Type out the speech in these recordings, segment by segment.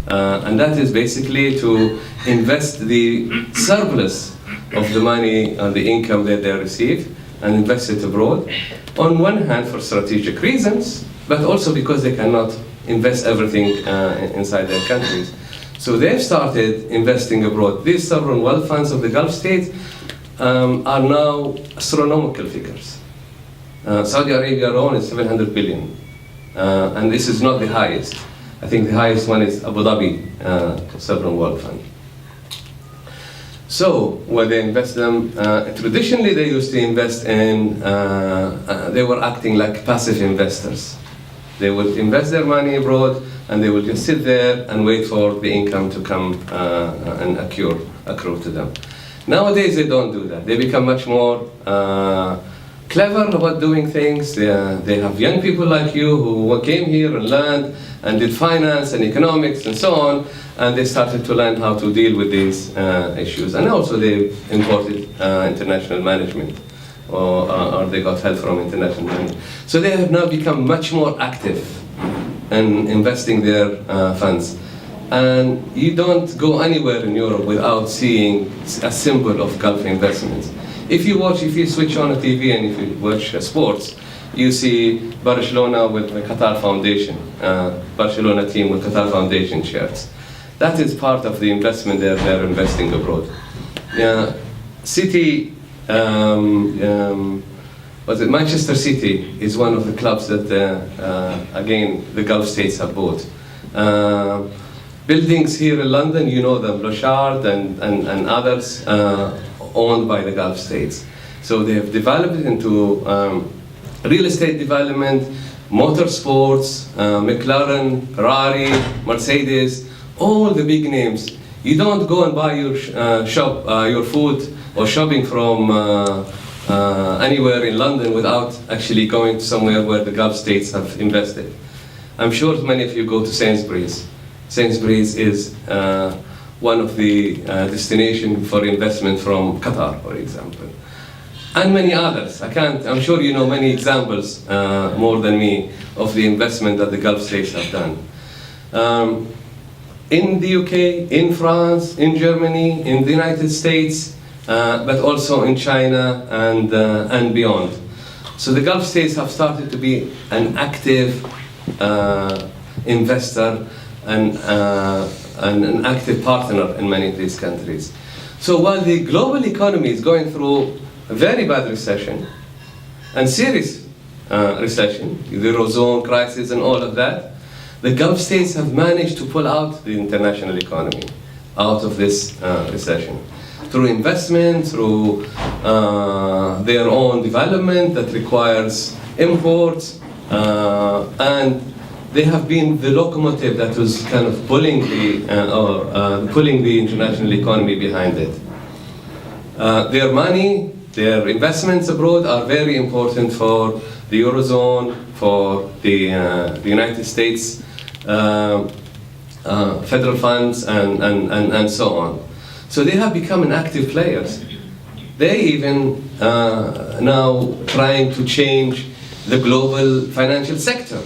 And that is basically to invest the surplus of the money and the income that they receive and invest it abroad. On one hand, for strategic reasons, but also because they cannot invest everything inside their countries. So they've started investing abroad. These sovereign wealth funds of the Gulf states are now astronomical figures. Saudi Arabia alone is 700 billion. And this is not the highest. I think the highest one is Abu Dhabi sovereign wealth fund. So where they invest them, traditionally they used to invest in, they were acting like passive investors. They would invest their money abroad and they would just sit there and wait for the income to come and accrue to them. Nowadays they don't do that. They become much more clever about doing things. They have young people like you who came here and learned and did finance and economics and so on, and they started to learn how to deal with these issues. And also they imported international management, or they got help from international management. So they have now become much more active in investing their funds. And you don't go anywhere in Europe without seeing a symbol of Gulf investments. If you switch on a TV and if you watch sports, you see Barcelona with the Qatar Foundation, Barcelona team with Qatar Foundation shirts. That is part of the investment they're investing abroad. City, Manchester City is one of the clubs that, again, the Gulf states have bought. Buildings here in London, you know them, Blanchard and others, owned by the Gulf states. So they have developed it into real estate development, motorsports, McLaren, Ferrari, Mercedes, all the big names. You don't go and buy your your food or shopping from anywhere in London without actually going to somewhere where the Gulf states have invested. I'm sure many of you go to Sainsbury's. Sainsbury's is one of the destinations for investment from Qatar, for example. And many others. I'm sure you know many examples, more than me, of the investment that the Gulf states have done. In the UK, in France, in Germany, in the United States, but also in China and beyond. So the Gulf states have started to be an active investor and an active partner in many of these countries. So while the global economy is going through a very bad recession, and serious recession, the Eurozone crisis and all of that, the Gulf states have managed to pull out the international economy out of this recession through investment, through their own development that requires imports, and they have been the locomotive that was kind of pulling the international economy behind it. Their money, their investments abroad are very important for the Eurozone, for the United States federal funds, and so on. So they have become an active players. They even now trying to change the global financial sector.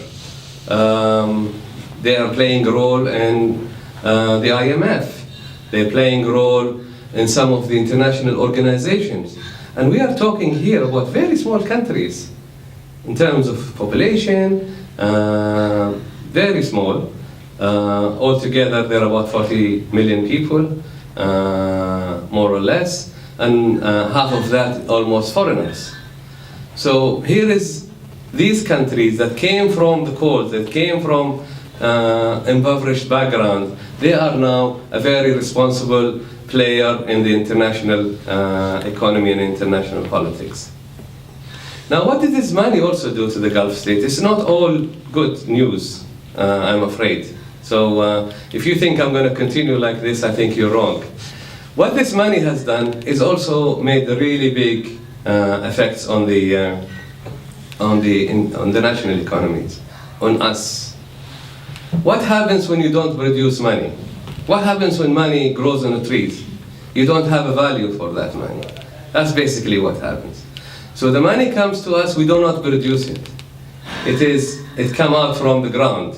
They are playing a role in the IMF. They're playing a role in some of the international organizations. And we are talking here about very small countries in terms of population, very small. Altogether, there are about 40 million people, more or less, and half of that almost foreigners. So here is these countries that came from the cold, that came from impoverished background, they are now a very responsible player in the international economy and international politics. Now, what did this money also do to the Gulf states? It's not all good news, I'm afraid. So if you think I'm going to continue like this, I think you're wrong. What this money has done is also made really big effects on the national economies, on us. What happens when you don't produce money? What happens when money grows on the trees? You don't have a value for that money. That's basically what happens. So the money comes to us, we do not produce it. It comes out from the ground.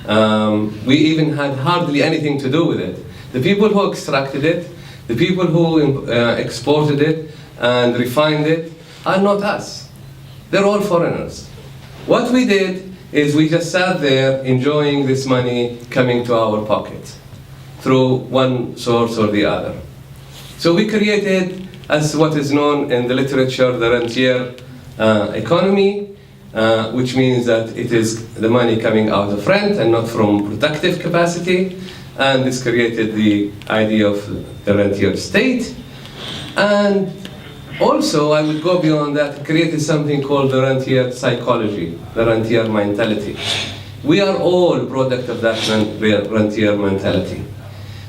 We even had hardly anything to do with it. The people who extracted it, the people who exported it and refined it are not us. They're all foreigners. What we did is we just sat there enjoying this money coming to our pocket through one source or the other. So we created, as what is known in the literature, the rentier economy, which means that it is the money coming out of rent and not from productive capacity. And this created the idea of the rentier state. And also, I would go beyond that, created something called the rentier psychology, the rentier mentality. We are all product of that rentier mentality,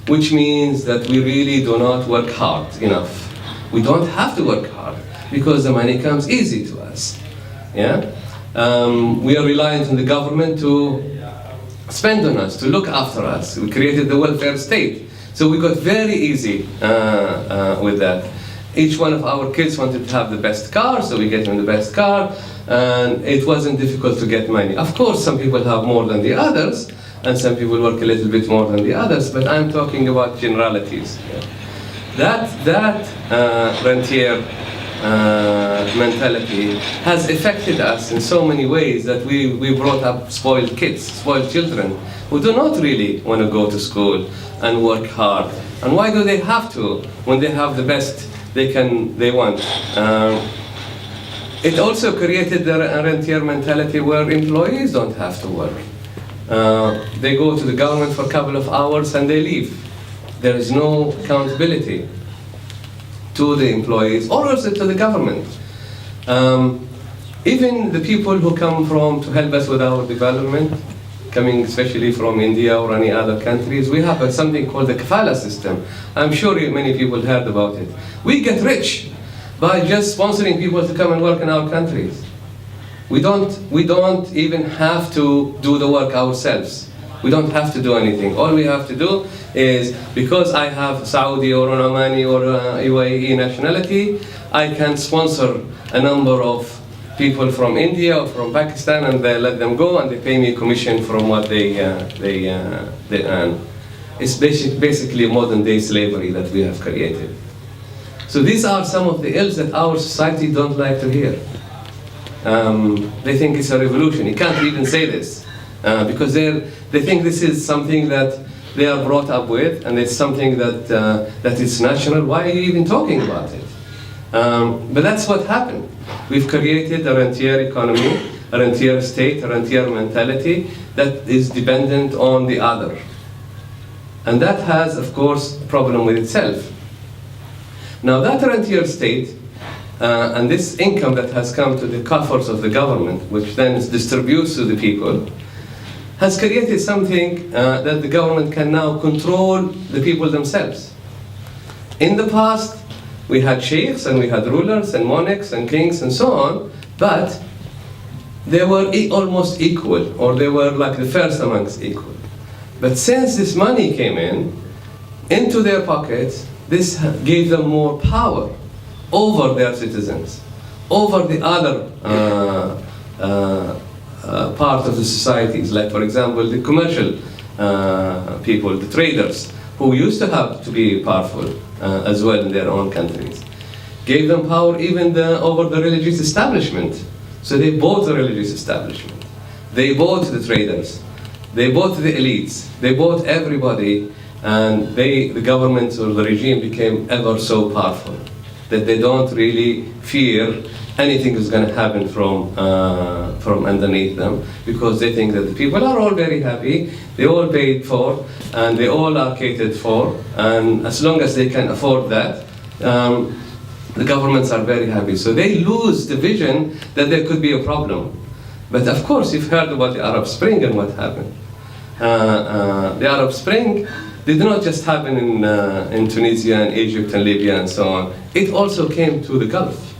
which means that we really do not work hard enough. We don't have to work hard because the money comes easy to us. Yeah? We are reliant on the government to spend on us, to look after us. We created the welfare state. So we got very easy with that. Each one of our kids wanted to have the best car, so we get them the best car, and it wasn't difficult to get money. Of course, some people have more than the others, and some people work a little bit more than the others, but I'm talking about generalities. Yeah. That rentier mentality has affected us in so many ways that we brought up spoiled kids, spoiled children, who do not really want to go to school and work hard. And why do they have to when they have the best they want? It also created the rentier mentality where employees don't have to work. They go to the government for a couple of hours and they leave. There is no accountability to the employees or also to the government. Even the people who come to help us with our development, coming especially from India or any other countries, we have something called the kafala system. I'm sure many people heard about it. We get rich by just sponsoring people to come and work in our countries. We don't even have to do the work ourselves. We don't have to do anything. All we have to do is, because I have Saudi or an Omani or UAE nationality, I can sponsor a number of people from India or from Pakistan, and they let them go and they pay me a commission from what they earn. It's basically modern day slavery that we have created. So these are some of the ills that our society don't like to hear. They think it's a revolution. You can't even say this because they think this is something that they are brought up with, and it's something that is natural. Why are you even talking about it? But that's what happened. We've created a rentier economy, a rentier state, a rentier mentality that is dependent on the other. And that has, of course, a problem with itself. Now that rentier state, and this income that has come to the coffers of the government, which then distributes to the people, has created something that the government can now control the people themselves. In the past, we had sheikhs and we had rulers and monarchs and kings and so on, but they were almost equal, or they were like the first amongst equal. But since this money came into their pockets, this gave them more power over their citizens, over the other part of the societies, like for example the commercial people, the traders, who used to have to be powerful as well in their own countries. Gave them power even over the religious establishment. So they bought the religious establishment, they bought the traders, they bought the elites, they bought everybody, and the government or the regime became ever so powerful that they don't really fear anything is going to happen from underneath them, because they think that the people are all very happy, they all paid for, and they all are catered for, and as long as they can afford that, the governments are very happy. So they lose the vision that there could be a problem. But of course, you've heard about the Arab Spring and what happened. The Arab Spring did not just happen in Tunisia and Egypt and Libya and so on. It also came to the Gulf.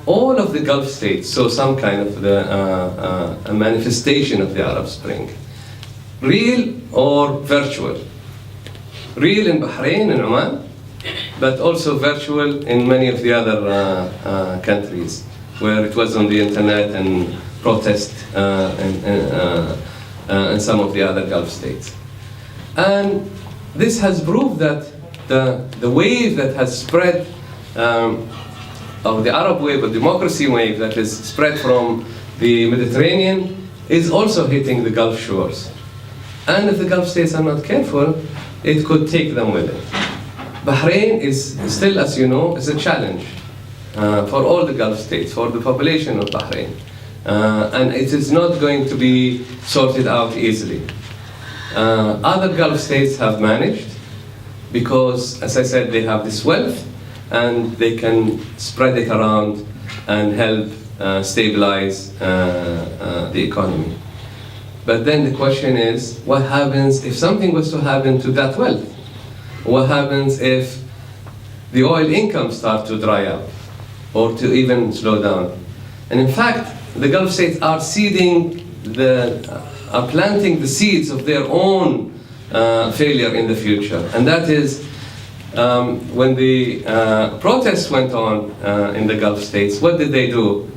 All of the Gulf states saw some kind of a manifestation of the Arab Spring. Real or virtual. Real in Bahrain and Oman, but also virtual in many of the other countries where it was on the internet and protest and some of the other Gulf states. And this has proved that the wave that has spread, of the Arab wave, or democracy wave that is spread from the Mediterranean, is also hitting the Gulf shores. And if the Gulf states are not careful, it could take them with it. Bahrain is still, as you know, is a challenge for all the Gulf states, for the population of Bahrain. And it is not going to be sorted out easily. Other Gulf states have managed because, as I said, they have this wealth and they can spread it around and help stabilize the economy. But then the question is, what happens if something was to happen to that wealth? What happens if the oil income starts to dry up or to even slow down? And in fact, the Gulf states are are planting the seeds of their own failure in the future. And that is when the protests went on in the Gulf states, what did they do?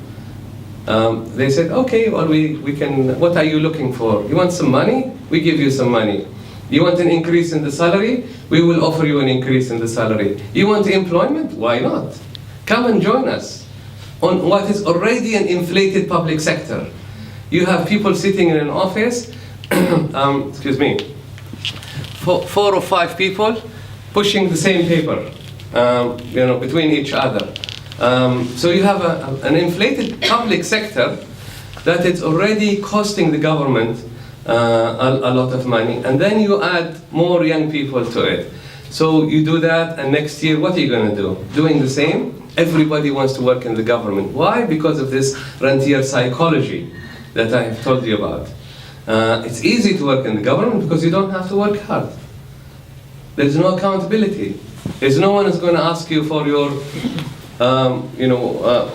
They said, okay, well, we can, what are you looking for? You want some money? We give you some money. You want an increase in the salary? We will offer you an increase in the salary. You want employment? Why not? Come and join us on what is already an inflated public sector. You have people sitting in an office, excuse me, 4 or 5 people pushing the same paper, between each other. So you have an inflated public sector that is already costing the government a lot of money, and then you add more young people to it. So you do that, and next year, what are you going to do? Doing the same? Everybody wants to work in the government. Why? Because of this rentier psychology that I have told you about. It's easy to work in the government because you don't have to work hard. There's no accountability. There's no one who's going to ask you for your,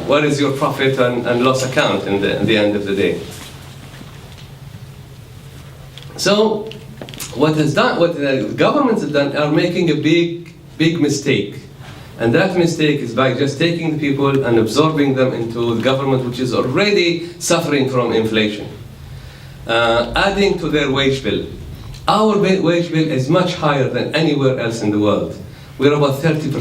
what is your profit and loss account in the end of the day. So what the governments have done are making a big mistake. And that mistake is by just taking the people and absorbing them into the government, which is already suffering from inflation, adding to their wage bill. Our wage bill is much higher than anywhere else in the world. We're about 30%.